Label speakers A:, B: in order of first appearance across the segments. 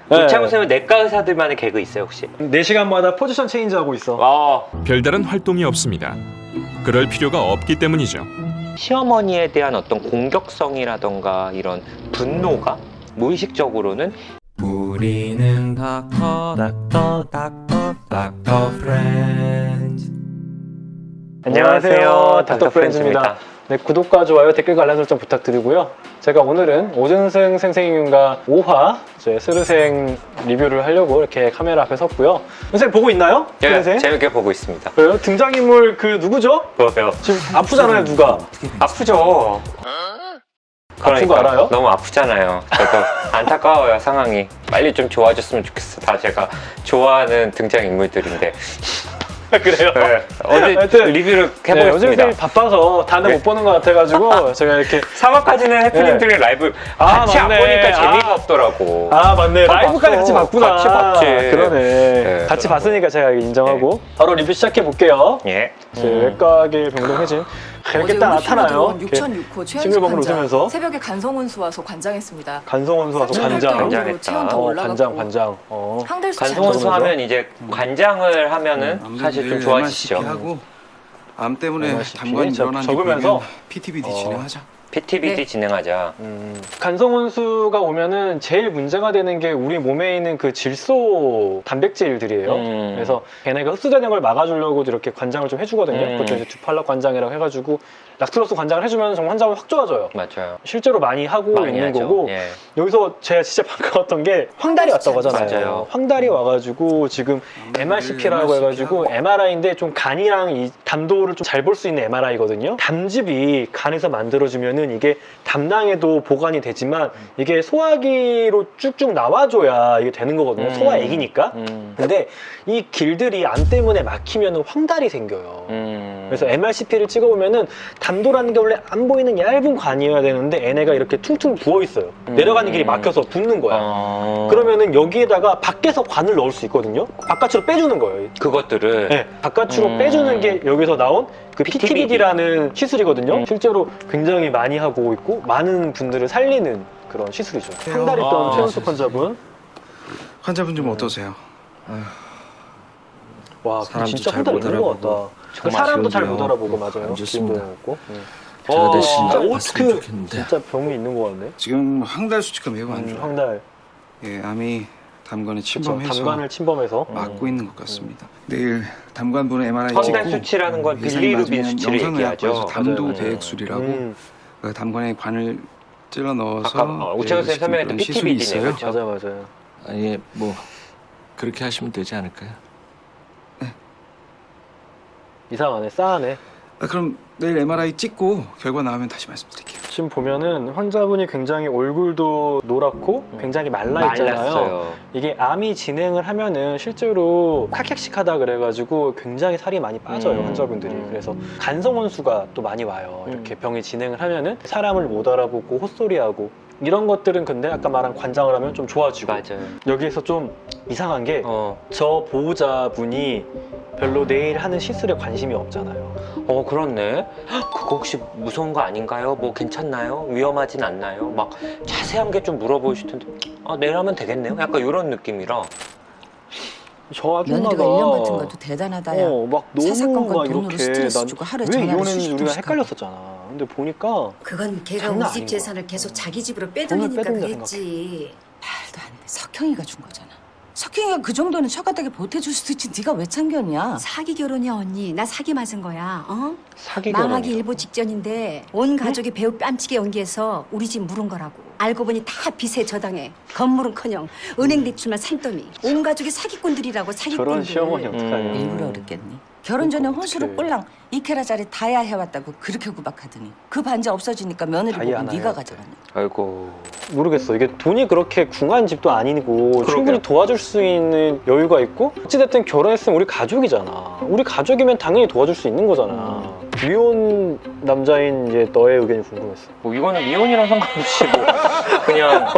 A: 우창우쌤은 내과 의사들만의 개그 있어요 혹시?
B: 4시간마다 포지션 체인지하고 있어.
C: 별다른 활동이 없습니다. 그럴 필요가 없기 때문이죠.
A: 시어머니에 대한 어떤 공격성이라던가 이런 분노가 무의식적으로는
D: 우리는 닥터 프렌즈.
B: 안녕하세요, 닥터 프렌즈입니다. 네, 구독과 좋아요, 댓글과 알람 설정 부탁드리고요. 제가 오늘은 오준승 선생님과 5화 저희 스르생 리뷰를 하려고 이렇게 카메라 앞에 섰고요. 선생님 보고 있나요?
A: 예,
B: 선생님?
A: 재밌게 보고 있습니다.
B: 왜요? 등장인물 그 누구죠?
A: 뭐요?
B: 지금 아프잖아요, 누가?
A: 아프죠.
B: 아픈 거 알아요?
A: 너무 아프잖아요. 저도 안타까워요 상황이. 빨리 좀 좋아졌으면 좋겠어. 다 제가 좋아하는 등장인물들인데.
B: 그래요?
A: 네. 어제
B: 하여튼,
A: 리뷰를
B: 네,
A: 해보겠습니다.
B: 요즘 바빠서 다들 못 보는 것 같아가지고 제가 이렇게
A: 3화까지는 해피님들이 라이브 같이 안
B: 맞네.
A: 보니까 재미가 없더라고.
B: 맞네. 라이브까지 같이 봤구나.
A: 같이 봤지.
B: 그러네.
A: 네.
B: 같이 봤으니까 제가 인정하고 바로 리뷰 시작해 볼게요.
A: 예.
B: 외과계 병동혜진 이렇게 딱 나타나요.
E: 6,006호 최현식
B: 싱글벙글
E: 환자.
B: 웃으면서
E: 새벽에 간성혼수 와서 관장했습니다.
B: 간성원수 와서 관장.
A: 관장했다.
E: 체온 더 올라갔고
B: 관장.
E: 황달수
A: 간성원수
B: 저러면서?
A: 하면 이제 관장을 하면은 사실 좀 좋아지시죠.
D: 하고 암 때문에
B: MRCP?
D: 담관 일어난
B: 적으면서?
D: PTBD 진행하자.
A: PTBD
E: 네.
A: 진행하자.
B: 간성원수가 오면은 제일 문제가 되는 게 우리 몸에 있는 그 질소 단백질들이에요. 그래서 걔네가 흡수되는 걸 막아주려고 이렇게 관장을 좀 해주거든요. 그것도 이제 두팔락 관장이라고 해가지고 락트로스 관장을 해주면 정말 환자가 확 좋아져요.
A: 맞아요.
B: 실제로 많이 하고
A: 많이
B: 있는
A: 하죠.
B: 거고
A: 예.
B: 여기서 제가 진짜 반가웠던 게 황달이 왔다고 하잖아요.
A: 맞아요.
B: 황달이 와가지고 지금 MRCP라고 해가지고 MRI인데 좀 간이랑 이 담도를 좀 잘 볼 수 있는 MRI거든요. 담즙이 간에서 만들어지면은 이게 담낭에도 보관이 되지만 이게 소화기로 쭉쭉 나와줘야 이게 되는 거거든요. 소화액이니까. 근데 이 길들이 암 때문에 막히면은 황달이 생겨요. 그래서 MRCP를 찍어보면은 담도라는 게 원래 안 보이는 얇은 관이어야 되는데 얘네가 이렇게 퉁퉁 부어 있어요. 내려가는 길이 막혀서 붓는 거야. 그러면은 여기에다가 밖에서 관을 넣을 수 있거든요. 바깥으로 빼주는 거예요.
A: 그것들을
B: 네, 바깥으로 빼주는 게 여기서 나온 그 PTBD라는 시술이거든요. 실제로 굉장히 많이 하고 있고 많은 분들을 살리는 그런 시술이죠. 한 달 있던 최현숙 환자분.
D: 환자분 좀 어떠세요?
B: 와,
D: 사람도
B: 진짜
D: 잘
B: 한 달
D: 못
B: 있는 것
D: 알아보고.
B: 같다. 그 사람도 잘 못
D: 기억이요.
B: 알아보고 맞아요.
D: 안 좋습니다.
B: 기분도 없고.
D: 제가 대신
B: 진짜
D: 봤으면
B: 어떻게
D: 좋겠는데.
B: 진짜 병이 있는 것 같네.
D: 지금 황달 수치가 매우 안 좋아요.
B: 황달.
D: 예, 암이 담관에
B: 그쵸,
D: 침범해서
B: 담관을 침범해서.
D: 막고 있는 것 같습니다. 내일 담관분은 MRI
A: 황달
D: 찍고
A: 수치라는 건
D: 예상이
A: 빌리루빈
D: 맞으면
A: 수치를
D: 영상의학과에서
A: 얘기하죠.
D: 담도
B: 맞아요.
D: 대액술이라고 그 담관에 관을 찔러 넣어서
A: 아까 우창우 선생님 설명했던
D: 그런 시술이
A: PTBD 네요.
D: 있어요.
B: 맞아요.
F: 아니 뭐 그렇게 하시면 되지 않을까요?
B: 이상하네, 싸하네.
D: 그럼 내일 MRI 찍고 결과 나오면 다시 말씀드릴게요.
B: 지금 보면은 환자분이 굉장히 얼굴도 노랗고 굉장히 말라 있잖아요.
A: 말랐어요.
B: 이게 암이 진행을 하면은 실제로 카객식하다 그래가지고 굉장히 살이 많이 빠져요, 환자분들이. 그래서 간성원수가 또 많이 와요. 이렇게 병이 진행을 하면은 사람을 못 알아보고 헛소리하고 이런 것들은 근데 아까 말한 관장을 하면 좀 좋아지고.
A: 맞아요.
B: 여기에서 좀 이상한 게 저 보호자분이 별로 내일 하는 시술에 관심이 없잖아요.
A: 그렇네. 헉, 그거 혹시 무서운 거 아닌가요? 뭐 괜찮나요? 위험하진 않나요? 막 자세한 게 좀 물어보실 텐데 내일 하면 되겠네요? 약간 이런 느낌이라.
B: 저 아줌마가
G: 며느리가 1년 같은 것도 대단하다야.
B: 막 너무
G: 사사건건
B: 막
G: 돈으로
B: 이렇게
G: 스트레스
B: 난
G: 주고 하루에
B: 왜
G: 전화를
B: 이혼했는지
G: 수십
B: 우리가
G: 통씩
B: 헷갈렸었잖아. 근데 보니까
H: 그건 걔가
B: 장난
H: 우리 집
B: 아닌
H: 재산을 계속 자기 집으로
B: 돈을
H: 빼돌리니까
B: 빼돌린다
H: 그랬지.
G: 말도 안 돼. 석형이가 준 거잖아. 석형이가 그 정도는 처가닥에 보태줄 수도 있지. 네가 왜 참견이야?
H: 사기 결혼이야 언니. 나 사기 맞은 거야.
A: 사기
H: 망하기
A: 결혼이요.
H: 일보 직전인데 온 가족이 배우 뺨치게 연기해서 우리 집 물은 거라고. 알고 보니 다 빚에 저당해. 건물은커녕 은행 대출만 산더미. 온 가족이 사기꾼들이라고 사기꾼들.
B: 저런 시어머니 어떡하냐.
G: 일부러 그랬겠니? 결혼 전에 혼수로
B: 어떡해.
G: 꼴랑 2캐라짜리 다이아 해왔다고 그렇게 구박하더니 그 반지 없어지니까 며느리 보고
B: 다이아
G: 네가
B: 하나요?
G: 가져갔냐?
A: 아이고.
B: 모르겠어. 이게 돈이 그렇게 궁한 집도 아니고
A: 그러게요.
B: 충분히 도와줄 수 있는 여유가 있고 어찌됐든 결혼했으면 우리 가족이잖아. 우리 가족이면 당연히 도와줄 수 있는 거잖아. 미혼 남자인 이제 너의 의견이 궁금했어.
A: 뭐 이거는 이혼이랑 상관없이 뭐 그냥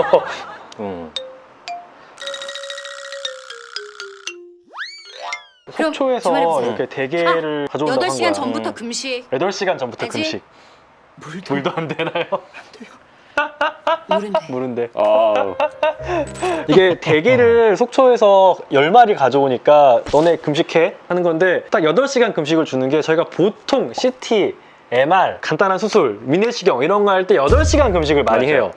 H: 그럼
B: 속초에서
H: 주말에
B: 이렇게 대게를 가져온다고 한
H: 8시간
B: 거야.
H: 전부터 금식.
B: 8시간 전부터
H: 알지?
B: 금식. 물도 안 되나요?
H: 모른대.
B: 모른대. 이게 대게를 속초에서 10마리 가져오니까 너네 금식해? 하는 건데 딱 8시간 금식을 주는 게 저희가 보통 CT, MR, 간단한 수술, 민내시경 이런 거 할 때 8시간 금식을 많이
A: 맞아요.
B: 해요.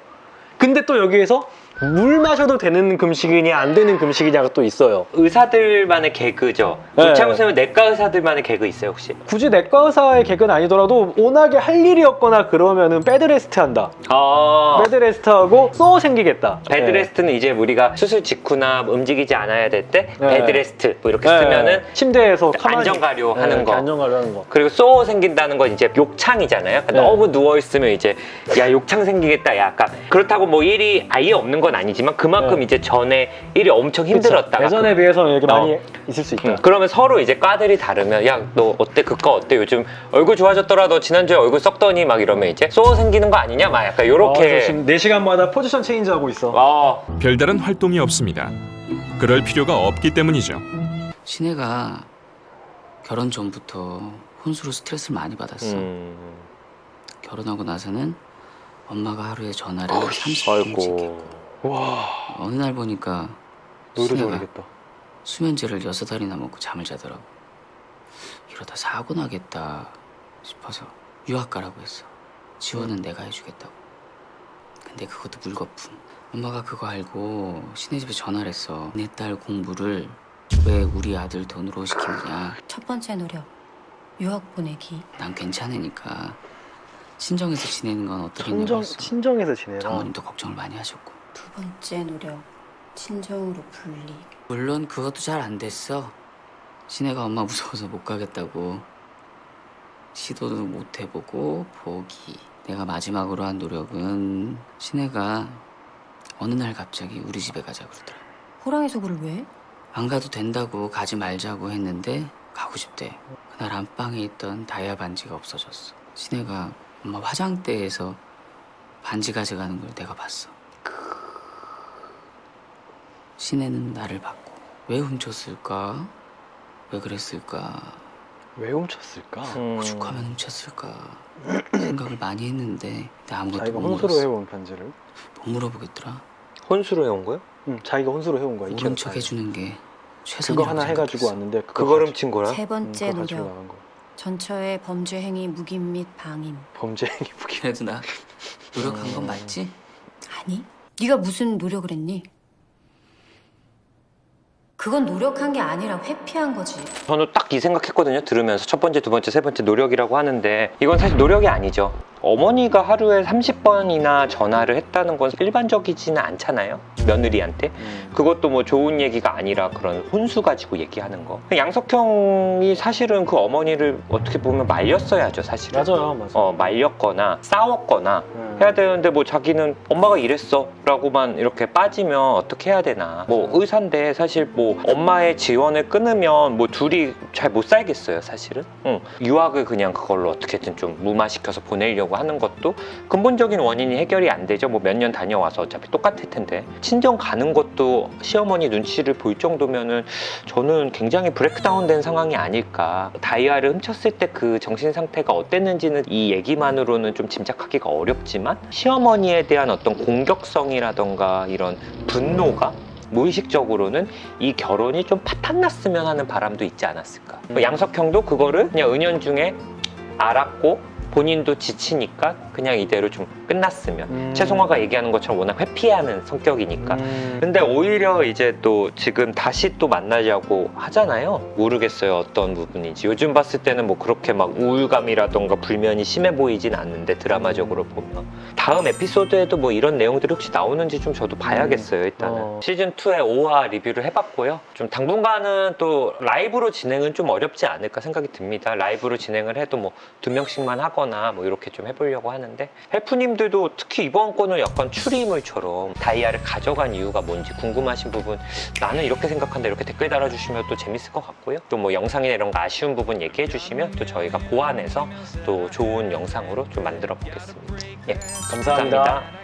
B: 근데 또 여기에서 물 마셔도 되는 금식이냐 안 되는 금식이냐가 또 있어요.
A: 의사들만의 개그죠.
B: 네.
A: 우창훈 선생님 내과 의사들만의 개그 있어요 혹시?
B: 굳이 내과 의사의 개그는 아니더라도 워낙에 할 일이 없거나 그러면은 베드레스트 한다. 베드레스트 하고 쏘 생기겠다.
A: 베드레스트는 이제 우리가 수술 직후나 움직이지 않아야 될 때
B: 네.
A: 베드레스트 뭐 이렇게
B: 네.
A: 쓰면은
B: 침대에서 가만히
A: 안전가료 하는
B: 네,
A: 거.
B: 안전가료 하는 거.
A: 그리고 쏘 생긴다는 건 이제 욕창이잖아요.
B: 네.
A: 너무 누워 있으면 이제 야 욕창 생기겠다. 약간 그렇다고 뭐 일이 아예 없는 건 아니지만 그만큼
B: 네.
A: 이제 전에 일이 엄청 힘들었다가
B: 예전에 비해서는 이렇게 많이 있을 수 있다.
A: 그러면 서로 이제 과들이 다르면 야 너 어때 그과 어때 요즘 얼굴 좋아졌더라 너 지난주에 얼굴 썩더니 막 이러면 이제 쏘 생기는 거 아니냐 막 약간 요렇게
B: 지금 4시간마다 포지션 체인지 하고 있어.
C: 별다른 활동이 없습니다. 그럴 필요가 없기 때문이죠.
I: 신혜가 결혼 전부터 혼수로 스트레스를 많이 받았어. 결혼하고 나서는 엄마가 하루에 전화를 30분씩 했고
B: 와,
I: 어느 날 보니까
B: 노래도
I: 신혜가
B: 모르겠다.
I: 수면제를 6알이나 먹고 잠을 자더라고. 이러다 사고 나겠다 싶어서 유학 가라고 했어. 지원은 내가 해주겠다고. 근데 그것도 물거품. 엄마가 그거 알고 신혜 집에 전화를 했어. 내 딸 공부를 왜 우리 아들 돈으로 시키느냐.
H: 첫 번째 노력, 유학 보내기.
I: 난 괜찮으니까 친정에서 지내는 건 어떻겠냐고 했어.
B: 친정에서 지내라.
I: 장모님도 걱정을 많이 하셨고.
H: 두 번째 노력, 친정으로 분리.
I: 물론 그것도 잘 안 됐어. 신혜가 엄마 무서워서 못 가겠다고 시도도 못 해보고 포기. 내가 마지막으로 한 노력은 신혜가 어느 날 갑자기 우리 집에 가자 그러더라.
H: 호랑이 속을 왜?
I: 안 가도 된다고 가지 말자고 했는데 가고 싶대. 그날 안방에 있던 다이아 반지가 없어졌어. 신혜가 엄마 화장대에서 반지 가져가는 걸 내가 봤어. 신혜는 나를 봤고 왜 훔쳤을까? 왜 그랬을까?
B: 왜 훔쳤을까?
I: 오죽하면 훔쳤을까? 생각을 많이 했는데 근데 아무것도
B: 자기가
I: 못
B: 혼수로
I: 물었어.
B: 해온 편지를.
I: 못 물어보겠더라.
A: 혼수로 해온 거요?
B: 응, 자기가 혼수로 해온 거야.
I: 모른 척 해주는 게 최선이라고
B: 그거 하나 해가지고
I: 생각했어.
B: 왔는데
A: 그걸 훔친 거야?
H: 세 번째
B: 그거 가지고
H: 노력,
B: 나간 거.
H: 전처의 범죄 행위 묵인 및 방임.
B: 범죄 행위 부기.
I: 그래도 나 노력한 건 맞지?
H: 아니? 네가 무슨 노력을 했니? 그건 노력한 게 아니라 회피한 거지.
A: 저는 딱 이 생각했거든요. 들으면서 첫 번째, 두 번째, 세 번째 노력이라고 하는데 이건 사실 노력이 아니죠. 어머니가 하루에 30번이나 전화를 했다는 건 일반적이지는 않잖아요. 며느리한테. 그것도 뭐 좋은 얘기가 아니라 그런 혼수 가지고 얘기하는 거. 양석형이 사실은 그 어머니를 어떻게 보면 말렸어야죠, 사실은.
B: 맞아요.
A: 말렸거나 싸웠거나 해야 되는데 뭐 자기는 엄마가 이랬어 라고만 이렇게 빠지면 어떻게 해야 되나. 뭐 의사인데 사실 뭐 엄마의 지원을 끊으면 뭐 둘이 잘 못 살겠어요, 사실은. 유학을 그냥 그걸로 어떻게든 좀 무마시켜서 보내려고 하는 것도 근본적인 원인이 해결이 안 되죠. 뭐 몇 년 다녀와서 어차피 똑같을 텐데. 친정 가는 것도 시어머니 눈치를 볼 정도면은 저는 굉장히 브레이크다운 된 상황이 아닐까. 다이아를 훔쳤을 때 그 정신 상태가 어땠는지는 이 얘기만으로는 좀 짐작하기가 어렵지만 시어머니에 대한 어떤 공격성이라던가 이런 분노가 무의식적으로는 이 결혼이 좀 파탄났으면 하는 바람도 있지 않았을까. 양석형도 그거를 그냥 은연중에 알았고 본인도 지치니까 그냥 이대로 좀 끝났으면. 최송화가 얘기하는 것처럼 워낙 회피하는 성격이니까. 근데 오히려 이제 또 지금 다시 또 만나자고 하잖아요. 모르겠어요, 어떤 부분인지. 요즘 봤을 때는 뭐 그렇게 막 우울감이라던가 불면이 심해 보이진 않는데, 드라마적으로 보면. 다음 에피소드에도 뭐 이런 내용들이 혹시 나오는지 좀 저도 봐야겠어요, 일단은. 시즌2의 5화 리뷰를 해봤고요. 좀 당분간은 또 라이브로 진행은 좀 어렵지 않을까 생각이 듭니다. 라이브로 진행을 해도 뭐 2명씩만 하거나 뭐 이렇게 좀 해보려고 하는데, 헬프님들도 특히 이번 거는 약간 추리인물처럼 다이아를 가져간 이유가 뭔지 궁금하신 부분, 나는 이렇게 생각한다, 이렇게 댓글 달아주시면 또 재밌을 것 같고요. 또 뭐 영상이나 이런 거 아쉬운 부분 얘기해 주시면 또 저희가 보완해서 또 좋은 영상으로 좀 만들어 보겠습니다. 예,
B: 감사합니다.